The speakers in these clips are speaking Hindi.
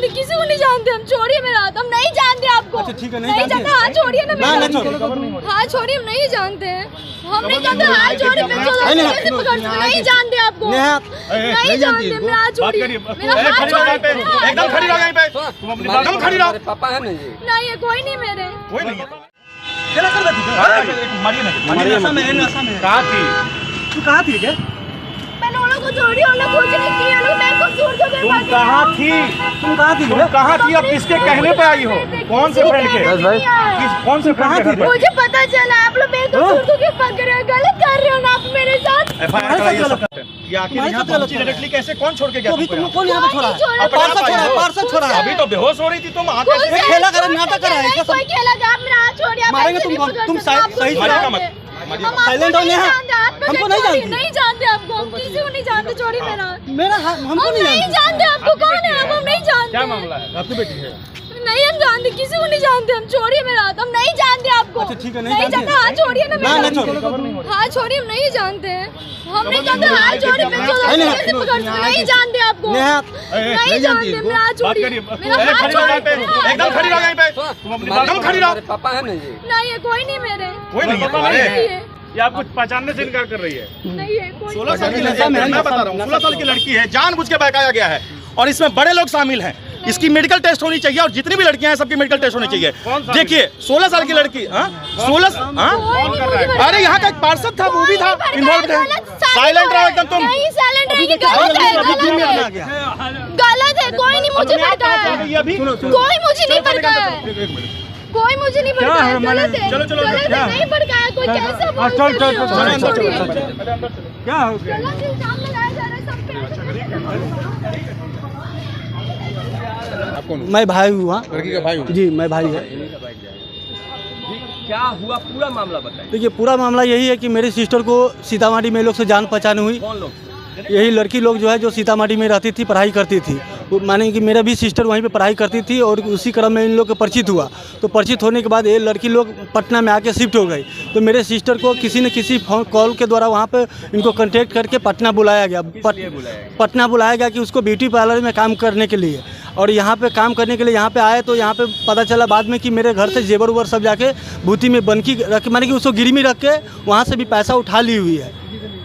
जानते, किसी को नहीं जानते हम। छोड़िए मेरा हाथ, हम नहीं जानते आपको। अच्छा ठीक है, नहीं जानते। हाथ छोड़िए ना मेरा। हाथ छोड़िए, हम नहीं जानते हैं, हम नहीं जानते। हाथ छोड़िए, नहीं जानते आपको, नहीं जानते। मेरा हाथ छोड़िए, मेरा हाथ छोड़िए। एकदम खड़ी रहो यहीं पे, एकदम खड़ी रहो। पापा है ना जी? नहीं है, कोई नहीं मेरे। कोई नहीं है। कहाँ थी तू? कहाँ थी क्या? मैंने उन लोगों को छोड़ी, उन लोग कुछ नहीं किए, उन लोग मैं कुछ दूर को तुम कहाँ थी? तुम कहाँ थी? तुम कहाँ थी? अब किसके कहने पे आई हो? कौन से फ्रेंड के? कौन से फ्रेंड के? मुझे पता चला आप लोग मेरे को दूर के पकड़ रहे हो, गलत कर रहे हो ना आप मेरे साथ। ये आखिर यहाँ पहुंची डायरेक्टली कैसे? कौन छोड़ के गया तुमको? कौन यहाँ पे छोड़ा? पार्सल छोड़ा। अभी तो बेहोश हो रही थी तुम। खेला कर नाटक कर रहा है। कोई खेला कर, आप मेरा हाथ छोड़िए। मारेंगे तुम सही साइलेंट हो। हमको नहीं जानते आपको, हम किसी को नहीं जानते। छोड़िए मेरा हाथ। हमको नहीं जानते आपको, कौन है आप? हम नहीं जानते। क्या मामला है? आपकी बेटी है? नहीं, हम जानते, किसी को नहीं जानते हम। छोड़िए मेरा हाथ, हम नहीं जानते आपको। अच्छा ठीक है, नहीं जानते। हाथ छोड़िए ना मेरा। हाथ छोड़िए, हम नहीं जानते हैं, हम नहीं जानते। हाथ छोड़िए, नहीं जानते आपको, नहीं जानते। मेरा हाथ छोड़िए, मेरा हाथ छोड़िए। एकदम खड़ी रहो यहीं पे, एकदम खड़ी रहो। पापा है ना जी? नहीं है, कोई नहीं मेरे। कोई नहीं है। ये आप कुछ पहचानने से इनकार कर रही है? नहीं है कोई। 16 साल की लड़की, मैं बता रहा हूँ, 16 साल की लड़की है, जानबूझ के बहकाया गया है और इसमें बड़े लोग शामिल हैं। इसकी मेडिकल टेस्ट होनी चाहिए और जितनी भी लड़कियां हैं सबकी मेडिकल टेस्ट होनी चाहिए। देखिए 16 साल की लड़की, 16, अरे यहाँ का एक पार्षद था, वो भी था इन्वॉल्व है। साइलेंट रहो एकदम तुम। नहीं साइलेंट रहेगी, गलत है, गलत है। कोई नहीं मुझे भड़काया, कोई मुझे नहीं भड़काया, कोई मुझे नहीं भड़काया, गलत है। चलो नहीं भड़काया कोई। कैसे क्या हो गया? गलत इल्जाम लगाया जा रहा है सब पे। मैं भाई हुआ, लड़की का भाई हूँ जी, मैं भाई है। क्या हुआ पूरा मामला बताइए। देखिए पूरा मामला यही है कि मेरी सिस्टर को सीतामढ़ी में लोग से जान पहचान हुई। कौन लोग? यही लड़की लोग जो है, जो सीतामढ़ी में रहती थी, पढ़ाई करती थी। माने कि मेरा भी सिस्टर वहीं पे पढ़ाई करती थी और उसी क्रम में इन लोग का परिचित हुआ। तो परिचित होने के बाद ये लड़की लोग पटना में आके शिफ्ट हो गई। तो मेरे सिस्टर को किसी न किसी फोन कॉल के द्वारा वहाँ पे इनको कांटेक्ट करके पटना बुलाया गया। पटना बुलाया गया कि उसको ब्यूटी पार्लर में काम करने के लिए। और यहाँ पे काम करने के लिए यहाँ पे आए तो यहाँ पे पता चला बाद में कि मेरे घर से जेवर उवर सब जाके भूती में बनकी रख, माने कि उसको गिरी में रख के वहाँ से भी पैसा उठा ली हुई है।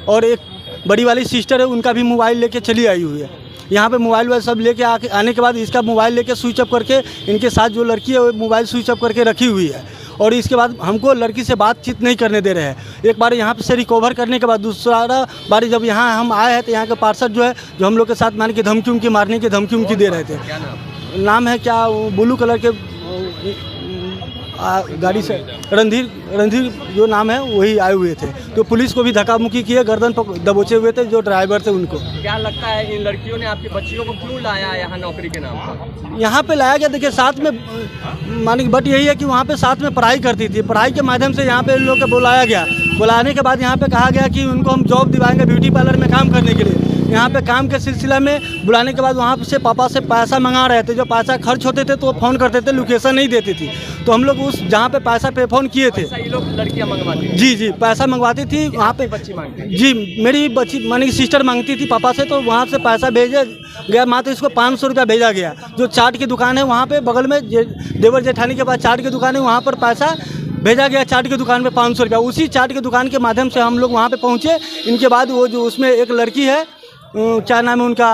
और एक बड़ी वाली सिस्टर है, उनका भी मोबाइल लेके चली आई हुई है। यहाँ पे मोबाइल वाइल सब लेके आने के बाद इसका मोबाइल लेके स्विच ऑफ करके इनके साथ जो लड़की है वो मोबाइल स्विच ऑफ करके रखी हुई है। और इसके बाद हमको लड़की से बातचीत नहीं करने दे रहे हैं। एक बार यहाँ पे से रिकवर करने के बाद दूसरा बार जब यहाँ हम आए हैं तो यहाँ के पार्षद जो है, जो हम लोग के साथ मान के धमकी उमकी मारने की धमकी उमकी दे रहे थे। नाम है क्या, ब्लू कलर के गाड़ी से रणधीर जो नाम है वही आए हुए थे। तो पुलिस को भी धक्का मुक्की किए, गर्दन पर दबोचे हुए थे जो ड्राइवर थे उनको। क्या लगता है इन लड़कियों ने आपकी बच्चियों को क्यों लाया यहाँ नौकरी के नाम पर? यहाँ पे लाया गया, देखिए साथ में माने बट यही है कि वहाँ पे साथ में पढ़ाई करती थी। पढ़ाई के माध्यम से यहाँ पे इन लोग को बुलाया गया। बुलाने के बाद यहाँ पे कहा गया कि उनको हम जॉब दिलाएंगे ब्यूटी पार्लर में काम करने के लिए। यहाँ पे काम के सिलसिला में बुलाने के बाद वहाँ से पापा से पैसा मंगा रहे थे। जो पैसा खर्च होते थे तो वो फ़ोन करते थे, लोकेशन नहीं देती थी। तो हम लोग उस जहाँ पे पैसा पे फ़ोन किए थे, ये लोग लड़कियाँ मंगवाती थी? जी पैसा मंगवाती थी वहाँ पे। बच्ची मांगती? जी मेरी बच्ची माने कि सिस्टर मांगती थी पापा से, तो वहाँ से पैसा भेजा गया। मात्र इसको 500 रुपया भेजा गया। जो चाट की दुकान है वहाँ पे बगल में, देवर जेठानी के पास चाट की दुकान है, वहाँ पर पैसा भेजा गया चाट की दुकान पे 500 रुपया। उसी चाट की दुकान के माध्यम से हम लोग वहाँ पे पहुँचे। इनके बाद वो जो उसमें एक लड़की है, क्या नाम है उनका,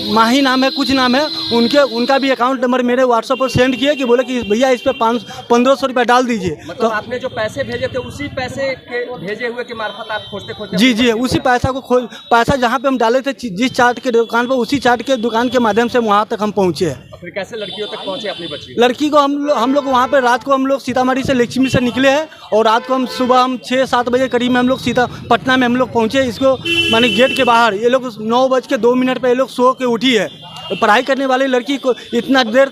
माही नाम है, कुछ नाम है उनका भी अकाउंट नंबर मेरे व्हाट्सएप पर सेंड किया कि बोले कि भैया इस पे 1500 रुपया डाल दीजिए। मतलब तो आपने जो पैसे भेजे थे उसी पैसे के भेजे हुए के मार्फत आप खोजते जी उसी पैसा को पैसा जहाँ पे हम डाले थे जिस चाट के दुकान पर, उसी चाट के दुकान के माध्यम से वहाँ तक हम पहुँचे। फिर कैसे लड़कियों तक पहुँचे अपनी बच्ची? लड़की को हम लोग वहाँ पे रात को हम लोग सीतामढ़ी से लक्ष्मी से निकले हैं और रात को हम सुबह 6-7 बजे करीब में हम लोग पटना में हम लोग पहुँचे। इसको माने गेट के बाहर ये लोग 9:02 पे ये लोग सो के उठी है। पढ़ाई करने वाली लड़की को इतना देर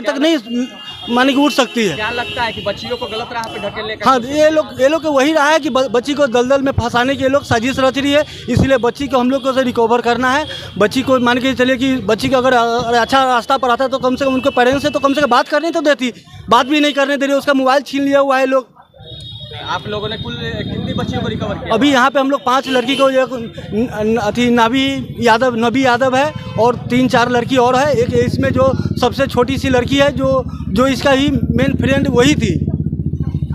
तक नहीं माने कि उठ सकती है। क्या लगता है कि बच्चियों को गलत राह पे ढकेलने का? हाँ, ये लोग को वही रहा है कि बच्ची को दलदल में फंसाने के लोग साजिश रच रही है। इसलिए बच्ची को हम लोग को से रिकवर करना है। बच्ची को मान के चलिए कि बच्ची को अगर अच्छा रास्ता पर आता है तो कम से कम उनके पेरेंट्स से तो कम से कम बात करने तो देती, बात भी नहीं करने दे रही। उसका मोबाइल छीन लिया हुआ है लोग। आप लोगों ने कुल कितनी बच्चियों को रिकवर किया? अभी यहाँ पे हम लोग 5 लड़की को जो नबी यादव है और 3-4 लड़की और है। एक इसमें जो सबसे छोटी सी लड़की है जो इसका ही मेन फ्रेंड वही थी।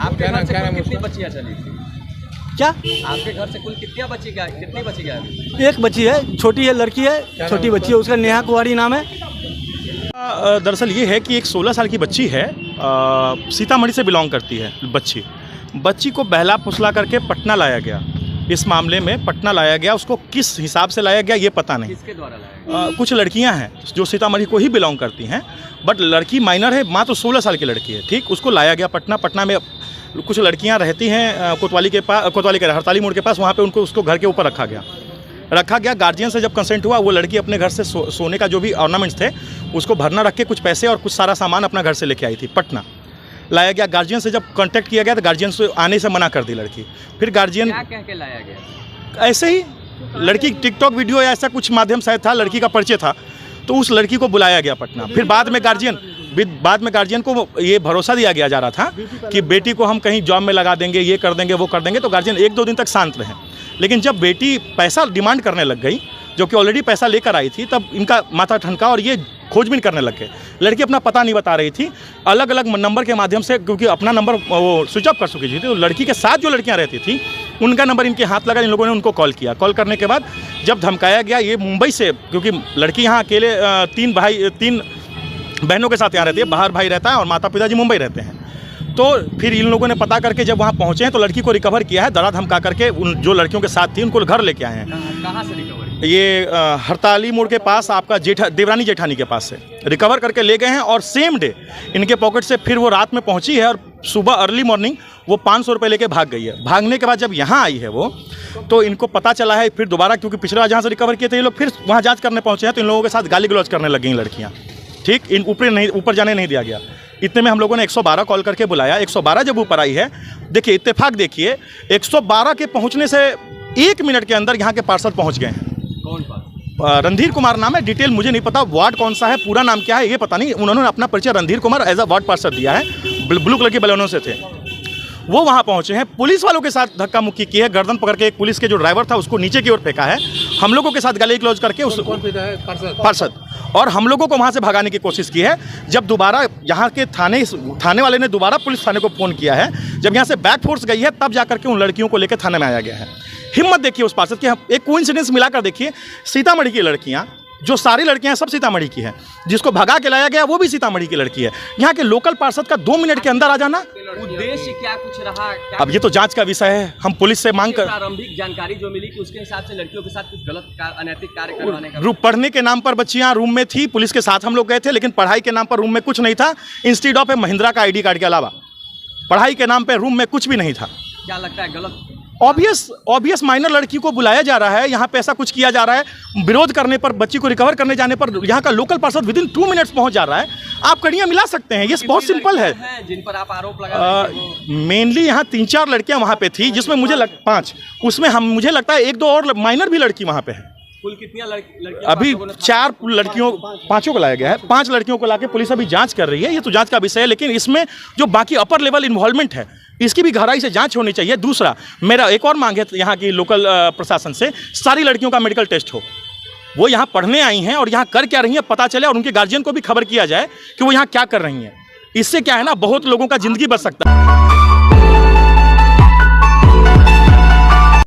आपके घर से कुल कितनी बच्चियाँ चली थी? क्या आपके घर से कुल कितनी बची गया? एक बच्ची है, छोटी है लड़की है, छोटी बच्ची है, उसका नेहा कुमारी नाम है। दरअसल ये है कि एक 16 साल की बच्ची है, सीतामढ़ी से बिलोंग करती है। बच्ची को बहला फुसला करके पटना लाया गया। इस मामले में पटना लाया गया, उसको किस हिसाब से लाया गया ये पता नहीं। किसके द्वारा लाया गया? कुछ लड़कियां हैं जो सीतामढ़ी को ही बिलोंग करती हैं, बट लड़की माइनर है, मात्र 16 साल की लड़की है। ठीक, उसको लाया गया पटना में कुछ लड़कियां रहती हैं कोतवाली के हड़ताली मोड़ के पास, वहाँ पे उसको घर के ऊपर रखा गया। गार्जियन से जब कंसेंट हुआ, वो लड़की अपने घर से सोने का जो भी ऑर्नामेंट्स थे उसको भरना रख के कुछ पैसे और कुछ सारा सामान अपना घर से लेके आई थी। पटना लाया गया। गार्जियन से जब कांटेक्ट किया गया तो गार्जियन से आने से मना कर दी लड़की। फिर गार्जियन क्या कह के लाया गया? ऐसे ही लड़की टिकटॉक वीडियो या ऐसा कुछ माध्यम शायद था, लड़की का परिचय था, तो उस लड़की को बुलाया गया पटना। फिर बाद में गार्जियन को ये भरोसा दिया गया जा रहा था कि बेटी को हम कहीं जॉब में लगा देंगे, ये कर देंगे, वो कर देंगे। तो गार्जियन 1-2 दिन तक शांत रहे, लेकिन जब बेटी पैसा डिमांड करने लग गई, जो कि ऑलरेडी पैसा लेकर आई थी, तब इनका माथा ठनका और ये खोजबीन करने लग गए। लड़की अपना पता नहीं बता रही थी, अलग अलग नंबर के माध्यम से, क्योंकि अपना नंबर वो स्विच ऑफ कर चुकी थी। तो लड़की के साथ जो लड़कियां रहती थी उनका नंबर इनके हाथ लगा, इन लोगों ने उनको कॉल किया। कॉल करने के बाद जब धमकाया गया, ये मुंबई से, क्योंकि लड़की यहाँ अकेले 3 बहनों के साथ यहाँ रहती है, बाहर भाई रहता है और माता पिताजी मुंबई रहते हैं। तो फिर इन लोगों ने पता करके जब वहाँ पहुँचे हैं तो लड़की को रिकवर किया है, डरा धमका करके उन जो लड़कियों के साथ थी उनको घर लेके आए हैं। कहाँ से रिकवर? ये हड़ताली मोड़ के पास आपका देवरानी जेठानी के पास से रिकवर करके ले गए हैं। और सेम डे इनके पॉकेट से फिर वो रात में पहुंची है और सुबह अर्ली मॉर्निंग वो 500 रुपये लेके भाग गई है। भागने के बाद जब यहाँ आई है वो, तो इनको पता चला है फिर दोबारा, क्योंकि पिछला जहाँ से रिकवर किए थे ये लोग, फिर वहाँ जांच करने पहुँचे हैं तो इन लोगों के साथ गाली गलौज करने लग गई लड़कियाँ। ठीक, इन ऊपर जाने नहीं दिया गया। इतने में हम लोगों ने 112 कॉल करके बुलाया। 112 जब ऊपर आई है, देखिए इत्तेफाक देखिए, 112 के पहुँचने से 1 मिनट के अंदर यहाँ के पार्षद पहुँच गए हैं। कौन? रणधीर कुमार नाम है, डिटेल मुझे नहीं पता, वार्ड कौन सा है, पूरा नाम क्या है ये पता नहीं। उन्होंने अपना परिचय Randhir Kumar as a ward पार्षद दिया है, ब्लू कलर के बैलूनों से थे वो। वहाँ पहुँचे हैं, पुलिस वालों के साथ धक्का मुक्की की है, गर्दन पकड़ के एक पुलिस के जो ड्राइवर था उसको नीचे की ओर फेंका है, हम लोगों के साथ गले क्लोज करके पार्षद, और हम लोगों को वहाँ से भगाने की कोशिश की है। जब दोबारा यहाँ के थाने वाले ने दोबारा पुलिस थाने को फ़ोन किया है, जब यहाँ से बैक फोर्स गई है, तब जाकर के उन लड़कियों को लेकर थाने में आया गया है। हिम्मत देखिए उस पार्षद की। एक कोइंसिडेंस मिलाकर देखिए, सीतामढ़ी की लड़कियाँ, जो सारी लड़कियां सब सीतामढ़ी की हैं, जिसको भगा के लाया गया वो भी सीतामढ़ी की लड़की है। यहाँ के लोकल पार्षद का 2 मिनट के अंदर आ जाना, उद्देश्य क्या कुछ रहा? अब ये तो जांच का विषय है, हम पुलिस से मांग कर। प्रारंभिक जानकारी जो मिली कि उसके हिसाब से लड़कियों के साथ कुछ गलत अनैतिक कार्य करवाने का। पढ़ने के नाम पर बच्चियां रूम में थी, पुलिस के साथ हम लोग गए थे, लेकिन पढ़ाई के नाम पर रूम में कुछ नहीं था। इंस्टीट्यूट ऑफ महिंद्रा का ID कार्ड के अलावा पढ़ाई के नाम पर रूम में कुछ भी नहीं था। क्या लगता है गलत? ऑब्वियस माइनर लड़की को बुलाया जा रहा है, यहाँ पे ऐसा कुछ किया जा रहा है। विरोध करने पर, बच्ची को रिकवर करने जाने पर यहाँ का लोकल पार्षद विदिन 2 मिनट्स पहुँच जा रहा है। आप कड़ियाँ मिला सकते हैं, ये बहुत सिंपल है। जिन पर आप आरोप लगा रहे हैं मेनली यहाँ 3-4 लड़कियाँ वहाँ पे थी, जिसमें मुझे 5, उसमें मुझे लगता है 1-2 और माइनर भी लड़की वहाँ पे है। कुल कितनी लड़कियां? अभी 4 लड़कियों, 5 को लाया गया है। 5 लड़कियों को लाके पुलिस अभी जांच कर रही है, ये तो जांच का विषय है, लेकिन इसमें जो बाकी अपर लेवल इन्वॉल्वमेंट है इसकी भी गहराई से जांच होनी चाहिए। दूसरा, मेरा एक और मांग है यहाँ की लोकल प्रशासन से, सारी लड़कियों का मेडिकल टेस्ट हो। वो यहाँ पढ़ने आई हैं और यहाँ कर क्या रही हैं पता चले, और उनके गार्जियन को भी खबर किया जाए कि वो यहाँ क्या कर रही हैं। इससे क्या है ना, बहुत लोगों का जिंदगी बच सकता है।